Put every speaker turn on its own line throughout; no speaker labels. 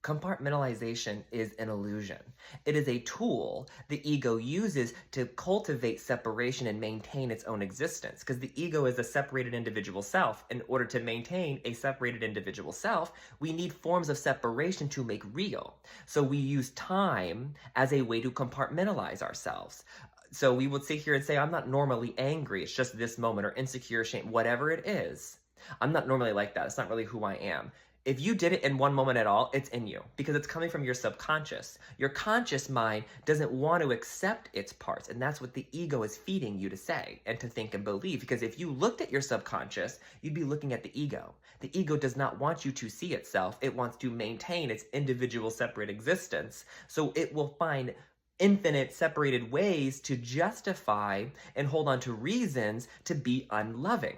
Compartmentalization is an illusion. It is a tool the ego uses to cultivate separation and maintain its own existence. Because the ego is a separated individual self. In order to maintain a separated individual self, we need forms of separation to make real. So we use time as a way to compartmentalize ourselves. So we would sit here and say, I'm not normally angry, it's just this moment, or insecure, shame, whatever it is. I'm not normally like that. It's not really who I am. If you did it in one moment at all, it's in you because it's coming from your subconscious. Your conscious mind doesn't want to accept its parts, and that's what the ego is feeding you to say and to think and believe. Because if you looked at your subconscious, you'd be looking at the ego. The ego does not want you to see itself. It wants to maintain its individual separate existence. So it will find infinite separated ways to justify and hold on to reasons to be unloving.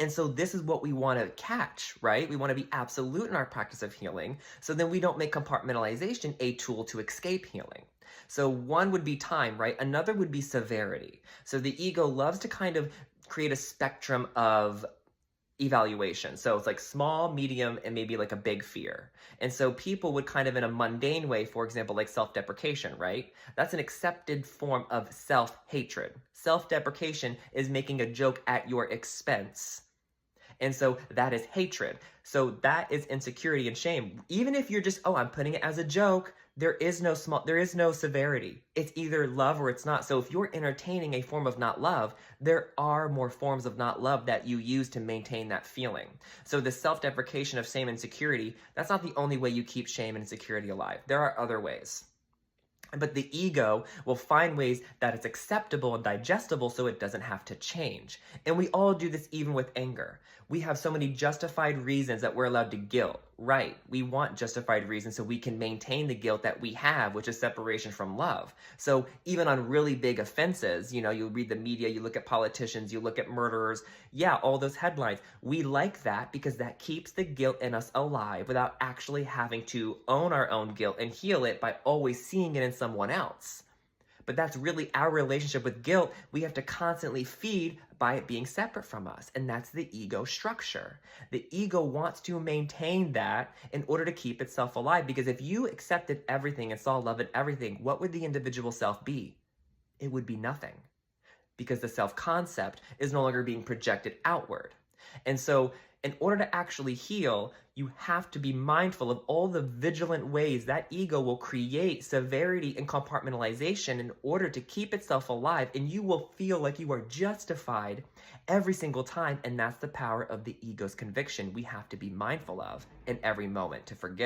And so this is what we want to catch, right? We want to be absolute in our practice of healing. So then we don't make compartmentalization a tool to escape healing. So one would be time, right? Another would be severity. So the ego loves to kind of create a spectrum of evaluation. So it's like small, medium, and maybe like a big fear. And so people would kind of in a mundane way, for example, like self-deprecation, right? That's an accepted form of self-hatred. Self-deprecation is making a joke at your expense. And so that is hatred. So that is insecurity and shame. Even if you're just, oh, I'm putting it as a joke, there is no severity. It's either love or it's not. So if you're entertaining a form of not love, there are more forms of not love that you use to maintain that feeling. So the self-deprecation of shame and insecurity, that's not the only way you keep shame and insecurity alive. There are other ways. But the ego will find ways that it's acceptable and digestible so it doesn't have to change. And we all do this even with anger. We have so many justified reasons that we're allowed to guilt. Right, we want justified reasons so we can maintain the guilt that we have, which is separation from love. So even on really big offenses, you read the media, you look at politicians, you look at murderers, yeah, all those headlines. We like that because that keeps the guilt in us alive without actually having to own our own guilt and heal it by always seeing it in someone else. But that's really our relationship with guilt. We have to constantly feed by it being separate from us. And that's the ego structure. The ego wants to maintain that in order to keep itself alive. Because if you accepted everything and saw love in everything, what would the individual self be? It would be nothing. Because the self-concept is no longer being projected outward. And so in order to actually heal, you have to be mindful of all the vigilant ways that ego will create severity and compartmentalization in order to keep itself alive, and you will feel like you are justified every single time, and that's the power of the ego's conviction we have to be mindful of in every moment to forgive.